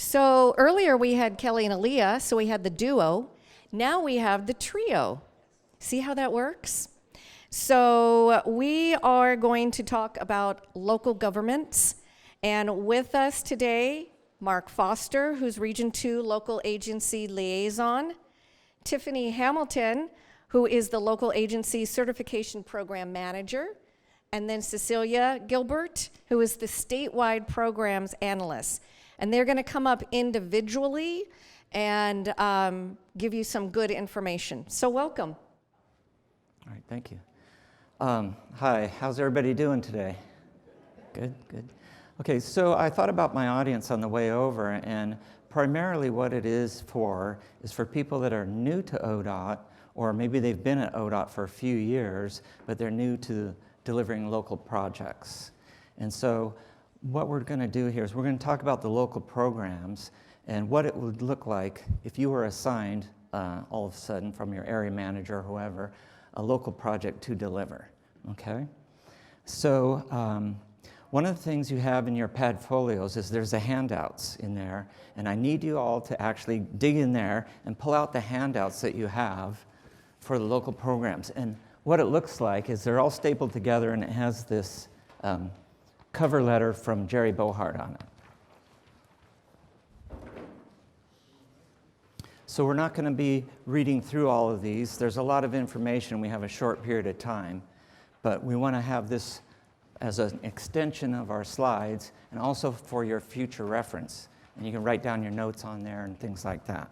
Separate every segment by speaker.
Speaker 1: So earlier we had Kelly and Aaliyah, so we had the duo. Now we have the trio. See how that works? So we are going to talk about local governments. And with us today, Mark Foster, who's Region 2 Local Agency Liaison. Tiffany Hamilton, who is the Local Agency Certification Program Manager. And then Cecelia Gilbert, who is the Statewide Programs Analyst. And they're going to come up individually and give you some good information. So welcome.
Speaker 2: All right, thank you. Hi, how's everybody doing today? Good, good. Okay, so I thought about my audience on the way over, and primarily what it is for people that are new to ODOT, or maybe they've been at ODOT for a few years, but they're new to delivering local projects. And so what we're going to do here is we're going to talk about the local programs and what it would look like if you were assigned all of a sudden from your area manager or whoever a local project to deliver, okay? So one of the things you have in your padfolios is there's the handouts in there, and I need you all to actually dig in there and pull out the handouts that you have for the local programs. And what it looks like is they're all stapled together, and it has this cover letter from Jerry Bohart on it. So we're not going to be reading through all of these. There's a lot of information. We have a short period of time, but we want to have this as an extension of our slides and also for your future reference. And you can write down your notes on there and things like that.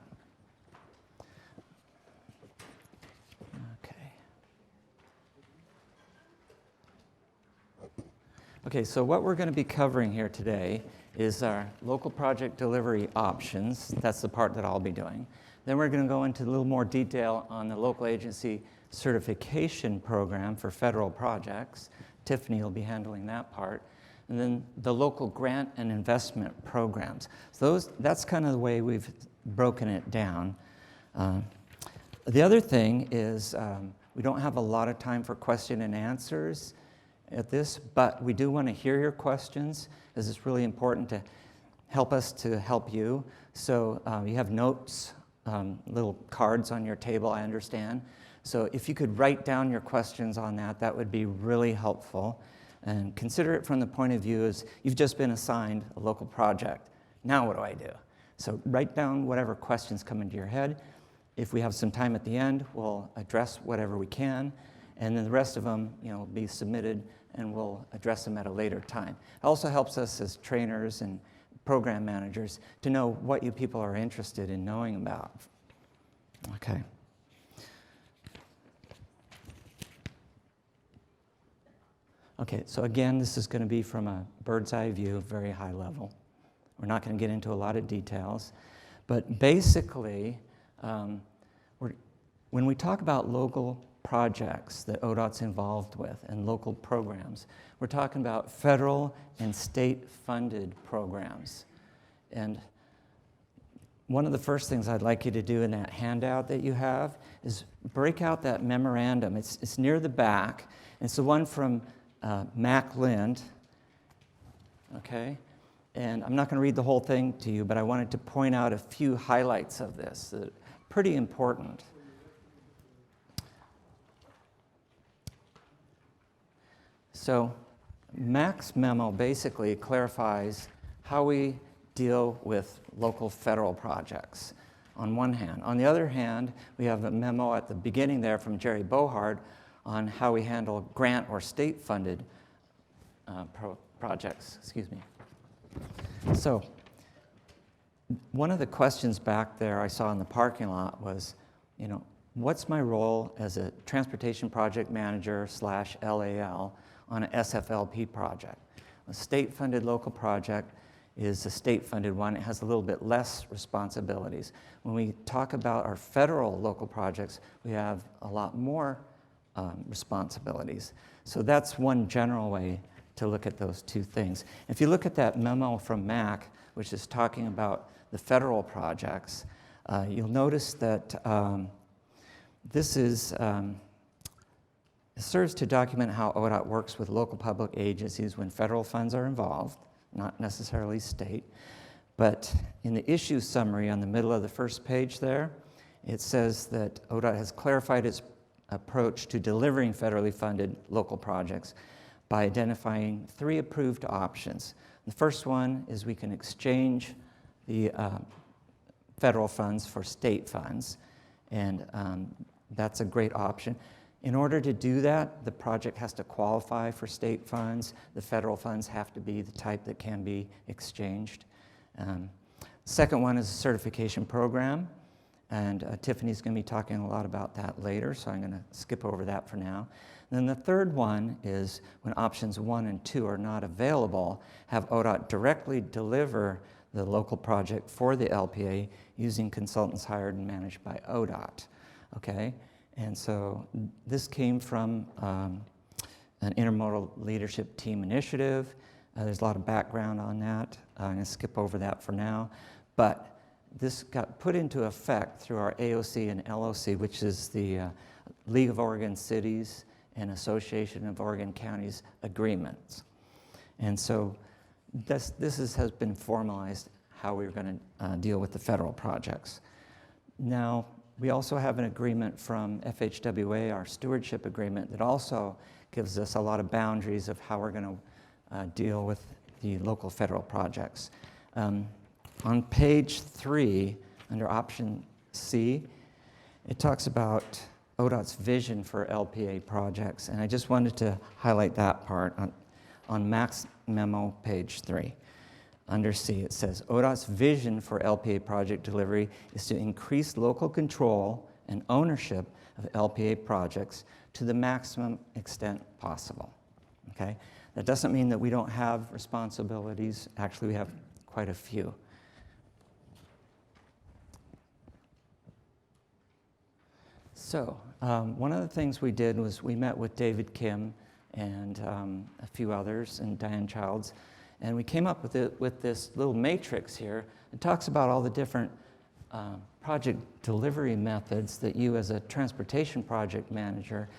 Speaker 2: Okay, so what we're going to be covering here today is our local project delivery options. That's the part that I'll be doing. Then we're going to go into a little more detail on the local agency certification program for federal projects. Tiffany will be handling that part. And then the local grant and investment programs. So that's kind of the way we've broken it down. The other thing is we don't have a lot of time for question and answers at this, but we do want to hear your questions, as it's really important to help us to help you. So you have notes, little cards on your table, I understand. So if you could write down your questions on that, that would be really helpful. And consider it from the point of view as you've just been assigned a local project. Now what do I do? So write down whatever questions come into your head. If we have some time at the end, we'll address whatever we can. And then the rest of them, will be submitted, and we'll address them at a later time. It also helps us as trainers and program managers to know what you people are interested in knowing about. Okay. Okay, so again, this is going to be from a bird's eye view, very high level. We're not going to get into a lot of details. But basically, when we talk about local projects that ODOT's involved with and local programs, we're talking about federal and state-funded programs. And one of the first things I'd like you to do in that handout that you have is break out that memorandum. It's near the back. It's the one from Mac Lind, okay? And I'm not going to read the whole thing to you, but I wanted to point out a few highlights of this that are pretty important. So Mac's memo basically clarifies how we deal with local federal projects on one hand. On the other hand, we have a memo at the beginning there from Jerry Bohart on how we handle grant or state-funded projects. Excuse me. So one of the questions back there I saw in the parking lot was, what's my role as a transportation project manager / LAL on an SFLP project? A state-funded local project is a state-funded one. It has a little bit less responsibilities. When we talk about our federal local projects, we have a lot more responsibilities. So that's one general way to look at those two things. If you look at that memo from MAC, which is talking about the federal projects, you'll notice that this is it serves to document how ODOT works with local public agencies when federal funds are involved, not necessarily state. But in the issue summary on the middle of the first page there, it says that ODOT has clarified its approach to delivering federally funded local projects by identifying 3 approved options. The first one is we can exchange the federal funds for state funds, and that's a great option. In order to do that, the project has to qualify for state funds. The federal funds have to be the type that can be exchanged. Second one is a certification program, and Tiffany's going to be talking a lot about that later, so I'm going to skip over that for now. And then the third one is when options 1 and 2 are not available, have ODOT directly deliver the local project for the LPA using consultants hired and managed by ODOT. Okay, and so this came from an intermodal leadership team initiative. There's a lot of background on that. I'm going to skip over that for now. But this got put into effect through our AOC and LOC, which is the League of Oregon Cities and Association of Oregon Counties agreements. And so this has been formalized how we're going to deal with the federal projects. Now, we also have an agreement from FHWA, our stewardship agreement, that also gives us a lot of boundaries of how we're going to deal with the local federal projects. On page 3, under option C, it talks about ODOT's vision for LPA projects, and I just wanted to highlight that part on Mac's memo, page 3. Under C, it says, ODOT's vision for LPA project delivery is to increase local control and ownership of LPA projects to the maximum extent possible. Okay? That doesn't mean that we don't have responsibilities. Actually, we have quite a few. So, one of the things we did was we met with David Kim and a few others, and Diane Childs, and we came up with this little matrix here. It talks about all the different project delivery methods that you as a transportation project manager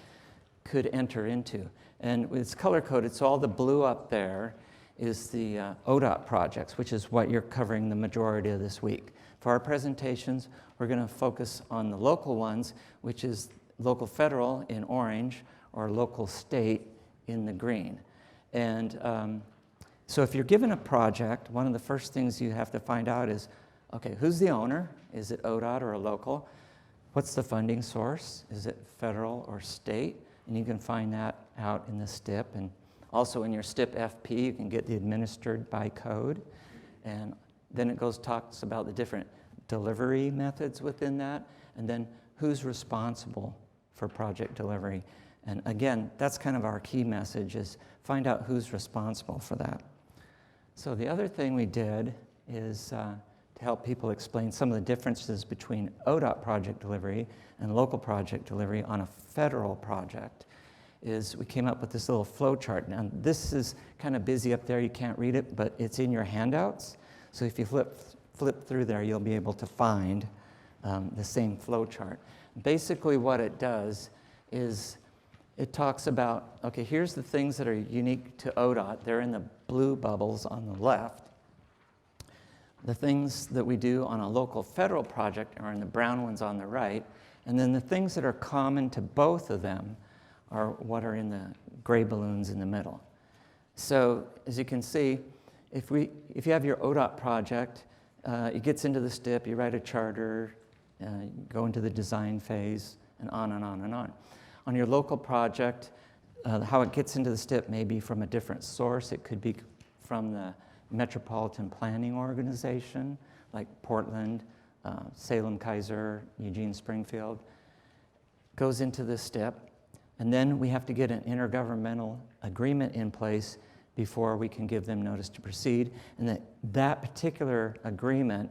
Speaker 2: could enter into. And it's color-coded, so all the blue up there is the ODOT projects, which is what you're covering the majority of this week. For our presentations, we're going to focus on the local ones, which is local federal in orange or local state in the green. And so if you're given a project, one of the first things you have to find out is, okay, who's the owner? Is it ODOT or a local? What's the funding source? Is it federal or state? And you can find that out in the STIP. And also in your STIP FP, you can get the administered by code. And then it talks about the different delivery methods within that, and then who's responsible for project delivery. And again, that's kind of our key message, is find out who's responsible for that. So the other thing we did is to help people explain some of the differences between ODOT project delivery and local project delivery on a federal project, is we came up with this little flow chart. Now this is kind of busy up there, you can't read it, but it's in your handouts. So if you flip through there, you'll be able to find the same flow chart. Basically what it does is it talks about, okay, here's the things that are unique to ODOT. They're in the blue bubbles on the left. The things that we do on a local federal project are in the brown ones on the right. And then the things that are common to both of them are what are in the gray balloons in the middle. So as you can see, if you have your ODOT project, it gets into the STIP, you write a charter, go into the design phase, and on and on and on. On your local project, how it gets into the STIP may be from a different source. It could be from the Metropolitan Planning Organization, like Portland, Salem, Kaiser, Eugene, Springfield. Goes into the STIP, and then we have to get an intergovernmental agreement in place before we can give them notice to proceed. And that particular agreement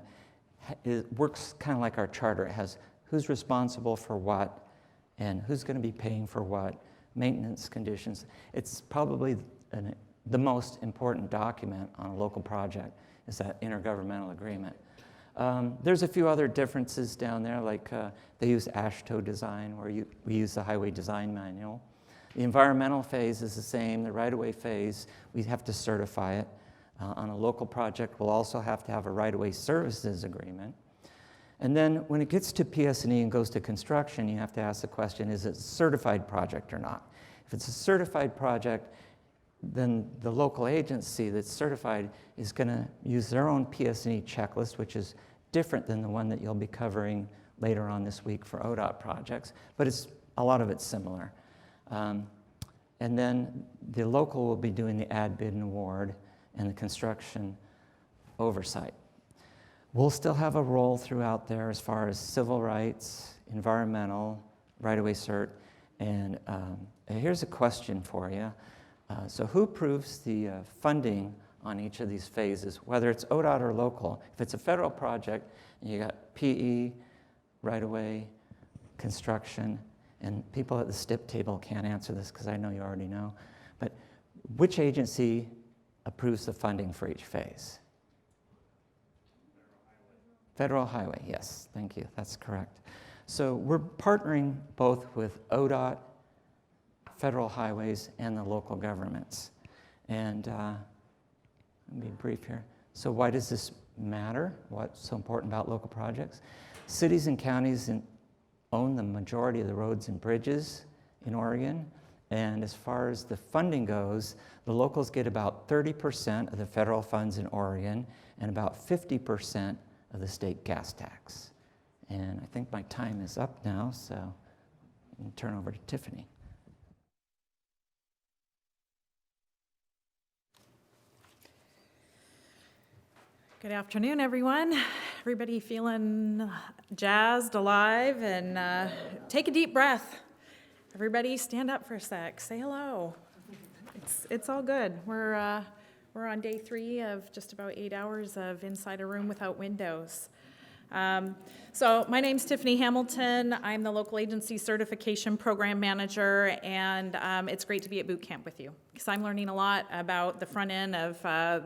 Speaker 2: works kind of like our charter. It has who's responsible for what and who's going to be paying for what, maintenance conditions. It's probably the most important document on a local project is that intergovernmental agreement. There's a few other differences down there, like they use AASHTO design, where we use the Highway Design Manual. The environmental phase is the same. The right-of-way phase, we have to certify it. On a local project, we'll also have to have a right-of-way services agreement. And then when it gets to PS&E and goes to construction, you have to ask the question, is it a certified project or not? If it's a certified project, then the local agency that's certified is going to use their own PS&E checklist, which is different than the one that you'll be covering later on this week for ODOT projects, but a lot of it's similar. And then the local will be doing the ad, bid, and award and the construction oversight. We'll still have a role throughout there as far as civil rights, environmental, right-of-way cert, and here's a question for you. So who approves the funding on each of these phases, whether it's ODOT or local? If it's a federal project, you got PE, right-of-way, construction, and people at the STIP table can't answer this because I know you already know, but which agency approves the funding for each phase? Federal Highway, yes, thank you, that's correct. So we're partnering both with ODOT, federal highways, and the local governments. And let me be brief here. So why does this matter? What's so important about local projects? Cities and counties own the majority of the roads and bridges in Oregon. And as far as the funding goes, the locals get about 30% of the federal funds in Oregon and about 50% of the state gas tax. And I think my time is up now, so I can turn over to Tiffany.
Speaker 3: Good afternoon, everyone. Everybody feeling jazzed, alive, and take a deep breath. Everybody stand up for a sec, say hello. It's all good. We're on day 3 of just about 8 hours of inside a room without windows. So my name's Tiffany Hamilton. I'm the local agency certification program manager, and it's great to be at boot camp with you because I'm learning a lot about the front end of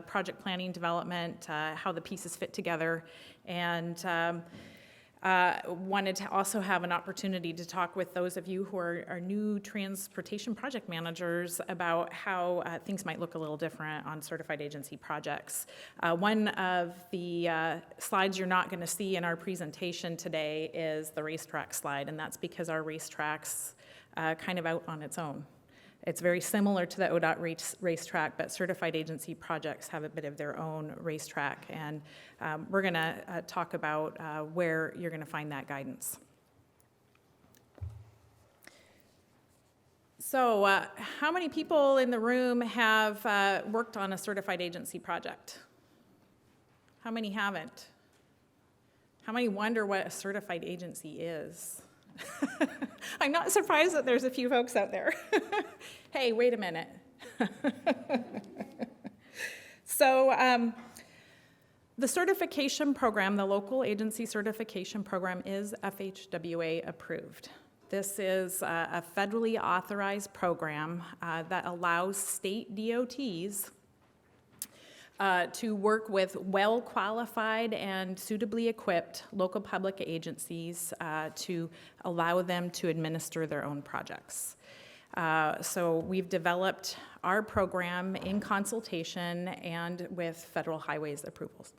Speaker 3: project planning, development, how the pieces fit together, and wanted to also have an opportunity to talk with those of you who are new transportation project managers about how things might look a little different on certified agency projects. One of the slides you're not going to see in our presentation today is the racetrack slide, and that's because our racetrack's kind of out on its own. It's very similar to the ODOT racetrack, but certified agency projects have a bit of their own racetrack, and we're going to talk about where you're going to find that guidance. So how many people in the room have worked on a certified agency project? How many haven't? How many wonder what a certified agency is? I'm not surprised that there's a few folks out there. Hey, wait a minute. So the certification program, the local agency certification program, is FHWA approved. This is a federally authorized program that allows state DOTs to work with well-qualified and suitably equipped local public agencies to allow them to administer their own projects. So we've developed our program in consultation and with federal highways approvals.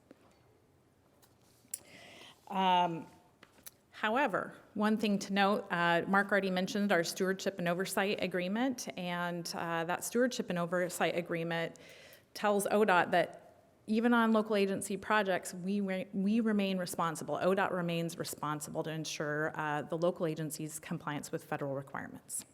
Speaker 3: However, one thing to note, Mark already mentioned our stewardship and oversight agreement, and that stewardship and oversight agreement tells ODOT that even on local agency projects, we remain responsible. ODOT remains responsible to ensure the local agency's compliance with federal requirements.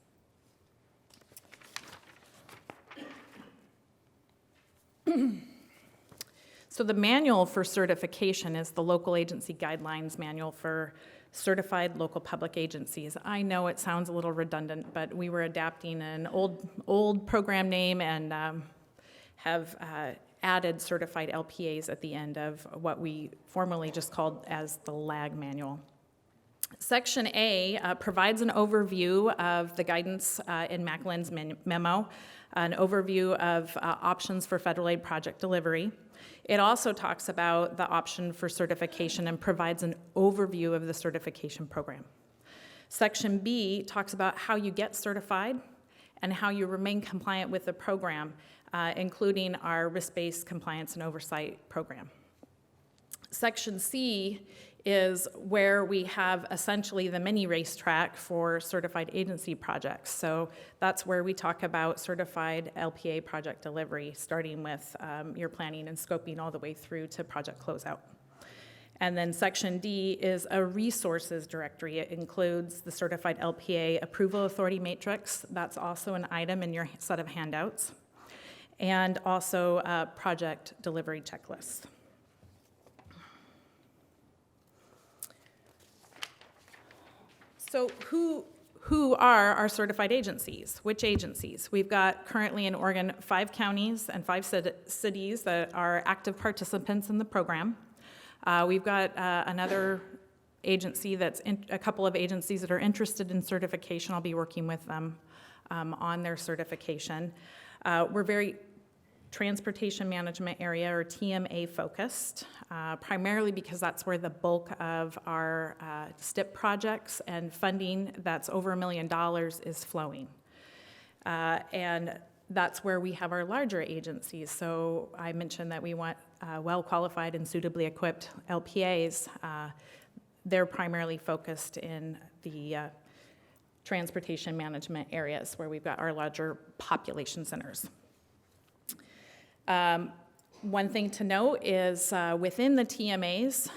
Speaker 3: So the manual for certification is the local agency guidelines manual for certified local public agencies. I know it sounds a little redundant, but we were adapting an old program name and have added certified LPAs at the end of what we formerly just called as the LAG manual. Section A provides an overview of the guidance in Macklin's memo, an overview of options for federal aid project delivery. It also talks about the option for certification and provides an overview of the certification program. Section B talks about how you get certified and how you remain compliant with the program. including our risk-based compliance and oversight program. Section C is where we have essentially the mini racetrack for certified agency projects. So that's where we talk about certified LPA project delivery, starting with your planning and scoping all the way through to project closeout. And then Section D is a resources directory. It includes the certified LPA approval authority matrix. That's also an item in your set of handouts. And also a project delivery checklist. So who are our certified agencies? Which agencies? We've got currently in Oregon 5 counties and 5 cities that are active participants in the program. We've got another agency a couple of agencies that are interested in certification. I'll be working with them on their certification. We're very transportation management area, or TMA focused, primarily because that's where the bulk of our STIP projects and funding that's over $1 million is flowing. And that's where we have our larger agencies. So I mentioned that we want well-qualified and suitably equipped LPAs. They're primarily focused in the transportation management areas where we've got our larger population centers. One thing to note is within the TMAs,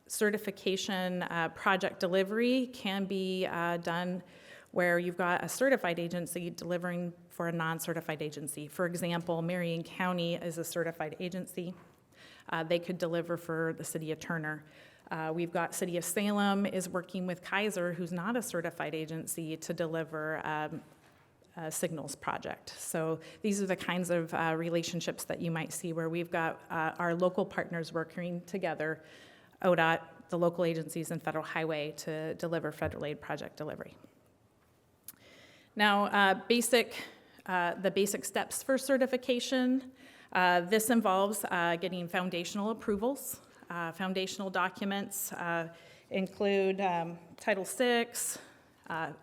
Speaker 3: certification project delivery can be done where you've got a certified agency delivering for a non-certified agency. For example, Marion County is a certified agency. They could deliver for the city of Turner. We've got City of Salem is working with Kaiser, who's not a certified agency, to deliver a signals project. So these are the kinds of relationships that you might see where we've got our local partners working together, ODOT, the local agencies, and Federal Highway to deliver federal aid project delivery. Now, the basic steps for certification. This involves getting foundational approvals. Foundational documents include Title VI,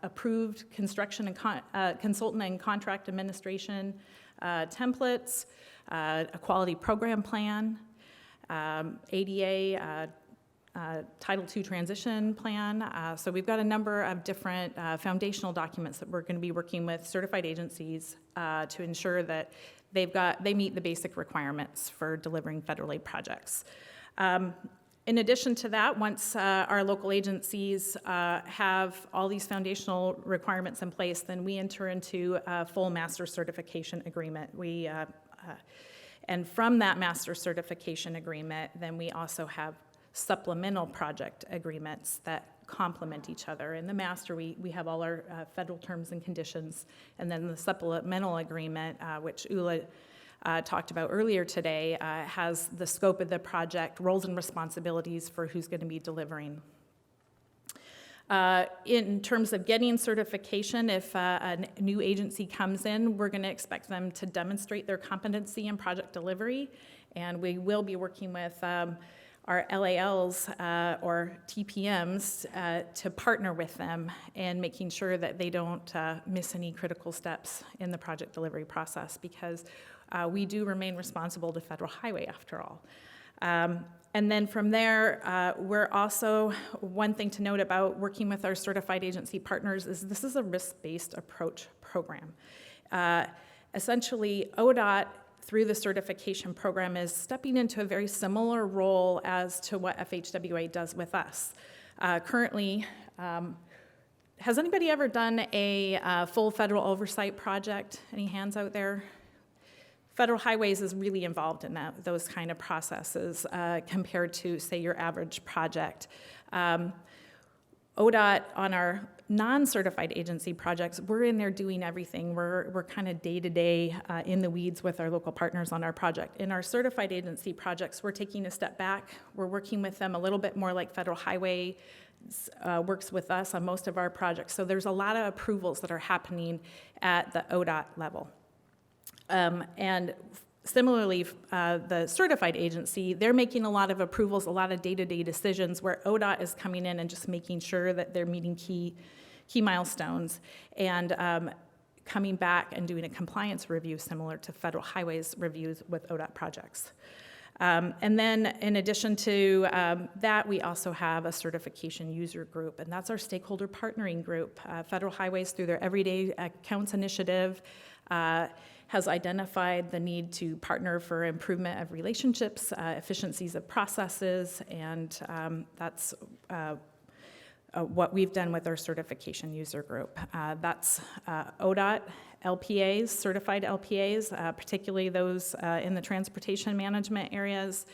Speaker 3: approved construction and consultant and contract administration templates, a quality program plan, ADA, Title II transition plan. So we've got a number of different foundational documents that we're going to be working with certified agencies to ensure that they meet the basic requirements for delivering federal aid projects. In addition to that, once our local agencies have all these foundational requirements in place, then we enter into a full master certification agreement. And from that master certification agreement, then we also have supplemental project agreements that complement each other. In the master, we have all our federal terms and conditions, and then the supplemental agreement, which Ula talked about earlier today, has the scope of the project, roles and responsibilities for who's going to be delivering. In terms of getting certification, if a new agency comes in, we're going to expect them to demonstrate their competency in project delivery, and we will be working with our LALs or TPMs to partner with them and making sure that they don't miss any critical steps in the project delivery process, because we do remain responsible to Federal Highway after all. And then from there, we're also, one thing to note about working with our certified agency partners is this is a risk-based approach program. Essentially, ODOT, through the certification program, is stepping into a very similar role as to what FHWA does with us. Currently, has anybody ever done a full federal oversight project? Any hands out there? Federal Highways is really involved in those kind of processes compared to, say, your average project. ODOT, on our non-certified agency projects, we're in there doing everything. We're kind of day-to-day in the weeds with our local partners on our project. In our certified agency projects, we're taking a step back. We're working with them a little bit more like Federal Highway works with us on most of our projects. So there's a lot of approvals that are happening at the ODOT level. And similarly, the certified agency, they're making a lot of approvals, a lot of day-to-day decisions, where ODOT is coming in and just making sure that they're meeting key milestones and coming back and doing a compliance review similar to federal highways reviews with ODOT projects. And then in addition to that, we also have a certification user group, and that's our stakeholder partnering group. Federal Highways, through their Everyday Accounts initiative, has identified the need to partner for improvement of relationships, efficiencies of processes, and that's what we've done with our certification user group. That's ODOT LPAs, certified LPAs, particularly those in the transportation management areas.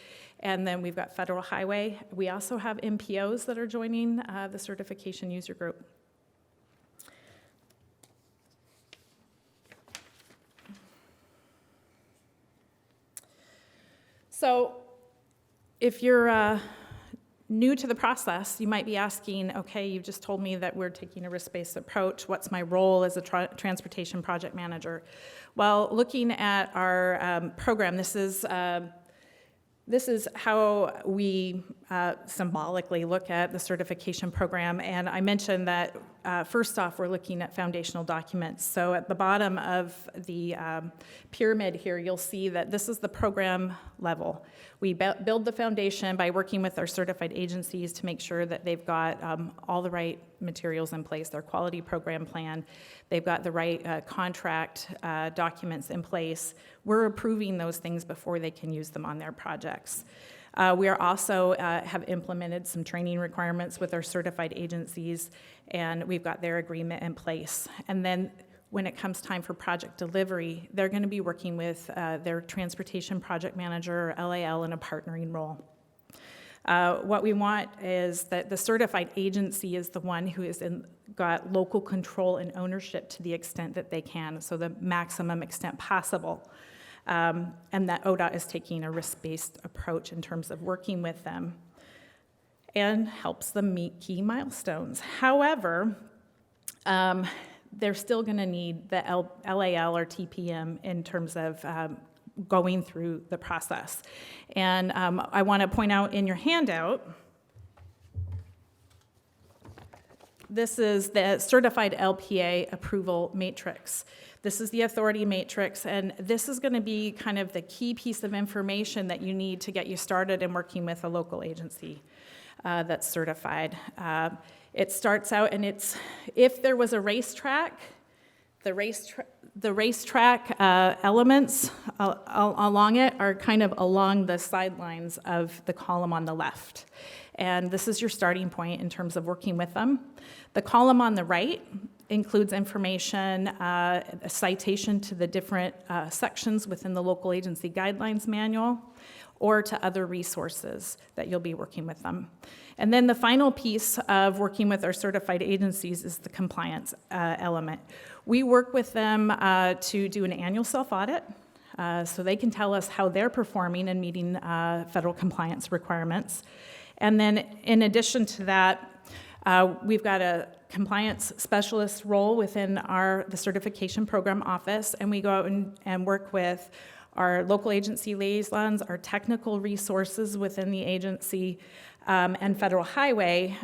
Speaker 3: And then we've got Federal Highway. We also have MPOs that are joining the certification user group. So if you're new to the process, you might be asking, okay, you just told me that we're taking a risk-based approach. What's my role as a transportation project manager? Well, looking at our program, this is how we symbolically look at the certification program. And I mentioned that first off, we're looking at foundational documents. So at the bottom of the pyramid here, you'll see that this is the program level. We build the foundation by working with our certified agencies to make sure that they've got all the right materials in place, their quality program plan, they've got the right contract documents in place. We're approving those things before they can use them on their projects. We are also have implemented some training requirements with our certified agencies, and we've got their agreement in place. And then when it comes time for project delivery, they're going to be working with their transportation project manager, or LAL, in a partnering role. What we want is that the certified agency is the one who is got local control and ownership to the extent that they can, so the maximum extent possible. And that ODOT is taking a risk-based approach in terms of working with them and helps them meet key milestones. However, they're still going to need the LAL or TPM in terms of going through the process. And I want to point out in your handout, this is the Certified LPA Approval Matrix. This is the authority matrix, and this is going to be kind of the key piece of information that you need to get you started in working with a local agency that's certified. It starts out, and it's, if there was a racetrack, the racetrack elements along it are kind of along the sidelines of the column on the left. And this is your starting point in terms of working with them. The column on the right includes information, a citation to the different sections within the local agency guidelines manual, or to other resources that you'll be working with them. And then the final piece of working with our certified agencies is the compliance element. We work with them to do an annual self-audit, so they can tell us how they're performing and meeting federal compliance requirements. And then in addition to that, we've got a compliance specialist role within the certification program office, and we go out and work with our local agency liaisons, our technical resources within the agency, and Federal Highway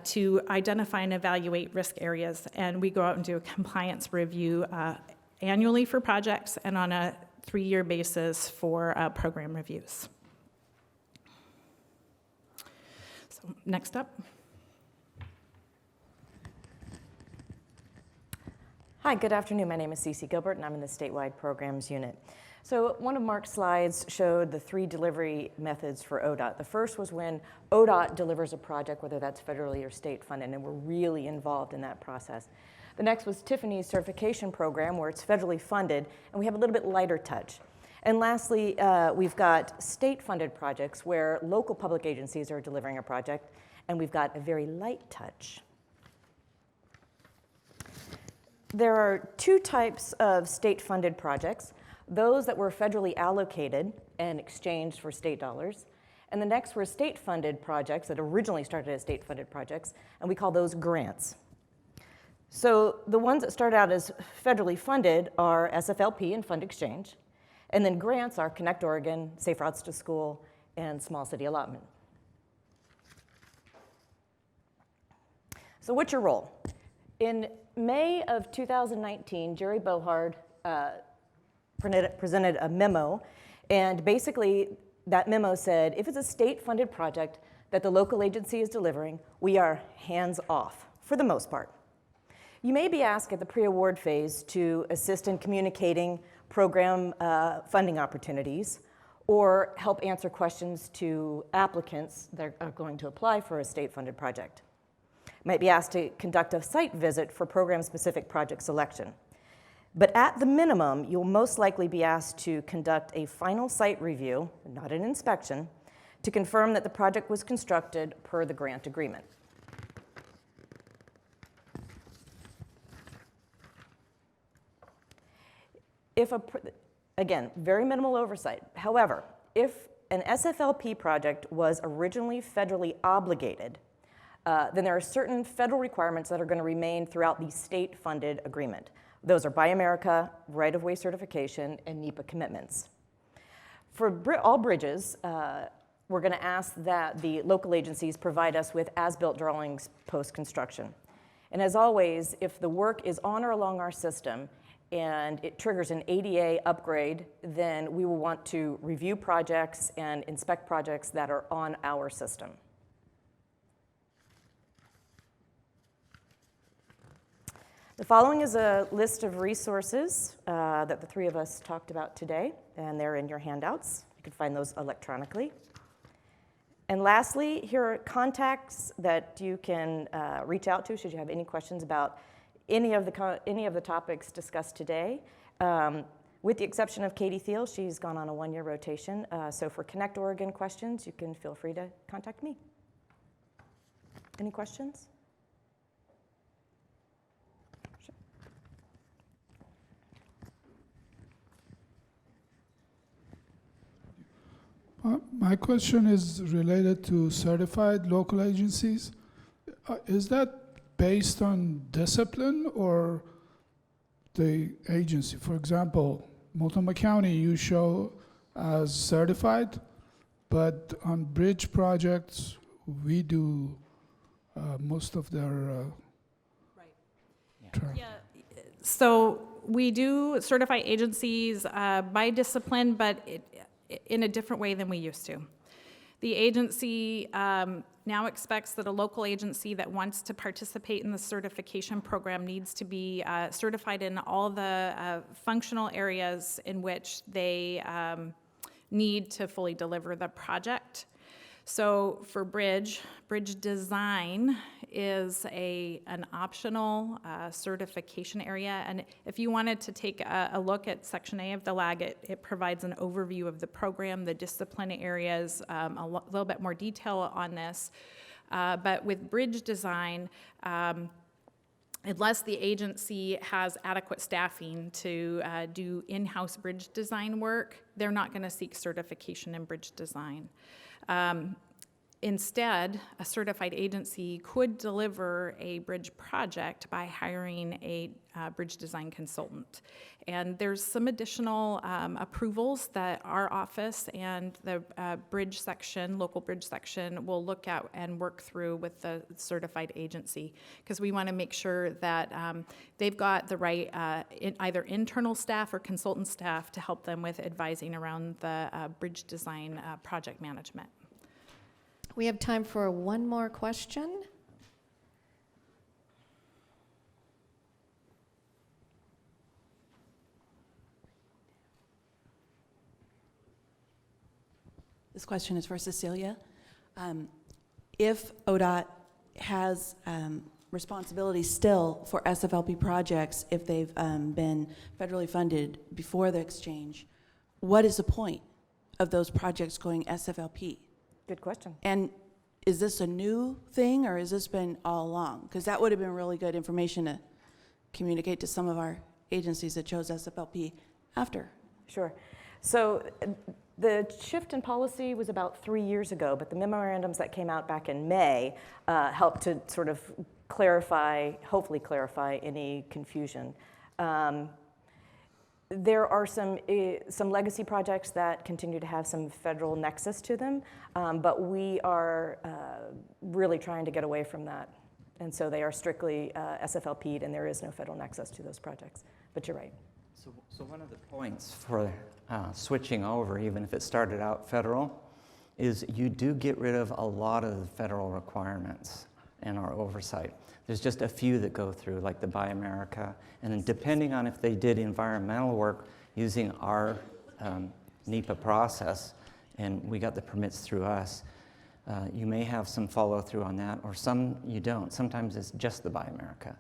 Speaker 3: to identify and evaluate risk areas. And we go out and do a compliance review annually for projects and on a 3-year basis for program reviews. So next up.
Speaker 4: Hi, good afternoon. My name is Gilbert, and I'm in the Statewide Programs Unit. So one of Mark's slides showed the 3 delivery methods for ODOT. The first was when ODOT delivers a project, whether that's federally or state funded, and we're really involved in that process. The next was Tiffany's certification program, where it's federally funded, and we have a little bit lighter touch. And lastly, we've got state-funded projects where local public agencies are delivering a project, and we've got a very light touch. There are 2 types of state-funded projects, those that were federally allocated and exchanged for state dollars, and the next were state-funded projects that originally started as state-funded projects, and we call those grants. So the ones that start out as federally funded are SFLP and Fund Exchange, and then grants are Connect Oregon, Safe Routes to School, and Small City Allotment. So what's your role? In May of 2019, Jerry Bohard presented a memo, and basically that memo said, if it's a state-funded project that the local agency is delivering, we are hands-off, for the most part. You may be asked at the pre-award phase to assist in communicating program funding opportunities or help answer questions to applicants that are going to apply for a state-funded project. You might be asked to conduct a site visit for program-specific project selection. But at the minimum, you'll most likely be asked to conduct a final site review, not an inspection, to confirm that the project was constructed per the grant agreement. Again, very minimal oversight. However, if an SFLP project was originally federally obligated, then there are certain federal requirements that are going to remain throughout the state-funded agreement. Those are Buy America, right-of-way certification, and NEPA commitments. For all bridges, we're going to ask that the local agencies provide us with as-built drawings post-construction. And as always, if the work is on or along our system and it triggers an ADA upgrade, then we will want to review projects and inspect projects that are on our system. The following is a list of resources that the three of us talked about today, and they're in your handouts. You can find those electronically. And lastly, here are contacts that you can reach out to should you have any questions about any of the topics discussed today. With the exception of Katie Thiel, she's gone on a one-year rotation. So for Connect Oregon questions, you can feel free to contact me. Any questions?
Speaker 5: My question is related to certified local agencies. Is that based on discipline or the agency? For example, Multnomah County, you show as certified, but on bridge projects, we do most of their term.
Speaker 3: Yeah. So we do certify agencies by discipline, but in a different way than we used to. The agency now expects that a local agency that wants to participate in the certification program needs to be certified in all the functional areas in which they need to fully deliver the project. So for bridge design is an optional certification area. And if you wanted to take a look at Section A of the LAG, it provides an overview of the program, the discipline areas, a little bit more detail on this. But with bridge design, unless the agency has adequate staffing to do in-house bridge design work, they're not going to seek certification in bridge design. Instead, a certified agency could deliver a bridge project by hiring a bridge design consultant. And there's some additional approvals that our office and the bridge section, local bridge section, will look at and work through with the certified agency, because we want to make sure that they've got the right either internal staff or consultant staff to help them with advising around the bridge design project management.
Speaker 1: We have time for one more question.
Speaker 6: This question is for Cecelia. If ODOT has responsibility still for SFLP projects, if they've been federally funded before the exchange, what is the point of those projects going SFLP?
Speaker 4: Good question.
Speaker 6: And is this a new thing, or has this been all along? Because that would have been really good information to communicate to some of our agencies that chose SFLP after.
Speaker 4: Sure. So the shift in policy was about 3 years ago, but the memorandums that came out back in May helped to sort of clarify, hopefully clarify any confusion. There are some legacy projects that continue to have some federal nexus to them, but we are really trying to get away from that And so they are strictly SFLP'd, and there is no federal nexus to those projects. But you're right.
Speaker 2: So one of the points for switching over, even if it started out federal, is you do get rid of a lot of the federal requirements and our oversight. There's just a few that go through, like the Buy America, and then depending on if they did environmental work using our NEPA process, and we got the permits through us, you may have some follow through on that, or some you don't. Sometimes it's just the Buy America.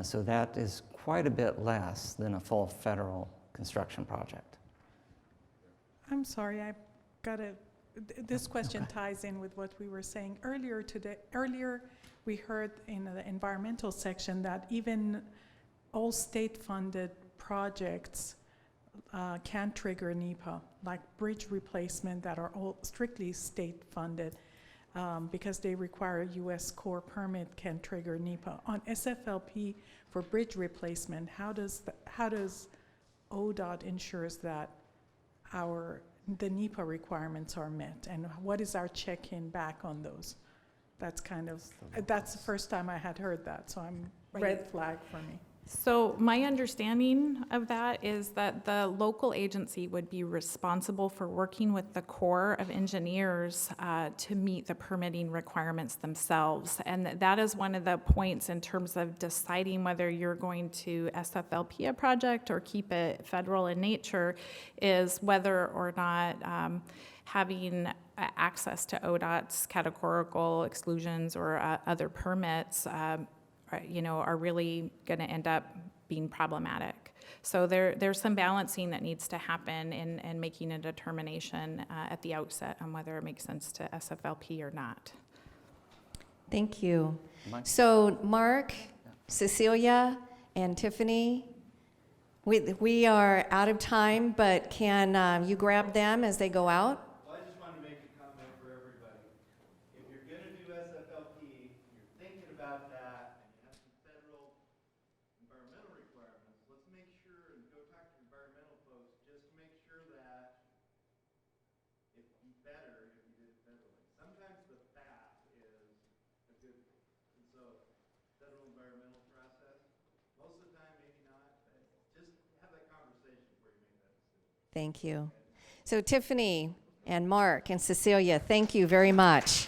Speaker 2: So that is quite a bit less than a full federal construction project.
Speaker 7: I'm sorry, this question ties in with what we were saying earlier today. Earlier, we heard in the environmental section that even all state-funded projects can trigger NEPA, like bridge replacement that are all strictly state-funded, because they require a U.S. Corps permit can trigger NEPA. On SFLP for bridge replacement, how does ODOT ensures that the NEPA requirements are met, and what is our check-in back on those? That's the first time I had heard that, so red flag for me.
Speaker 3: So my understanding of that is that the local agency would be responsible for working with the Corps of Engineers to meet the permitting requirements themselves. And that is one of the points in terms of deciding whether you're going to SFLP a project or keep it federal in nature, is whether or not having access to ODOT's categorical exclusions or other permits are really going to end up being problematic. So there's some balancing that needs to happen in making a determination at the outset on whether it makes sense to SFLP or not.
Speaker 1: Thank you.
Speaker 2: Mike?
Speaker 1: So Mark, Cecelia, and Tiffany, we are out of time, but can you grab them as they go out?
Speaker 8: Well, I just wanted to make a comment for everybody. If you're going to do SFLP, you're thinking about that, and you have some federal environmental requirements, let's make sure and go talk to environmental folks just to make sure that it'd be better if you did it federally. Sometimes the path is a good thing. And so, federal environmental process, most of the time maybe not, but just have that conversation before you make that decision.
Speaker 1: Thank you. So Tiffany and Mark and Cecelia, thank you very much.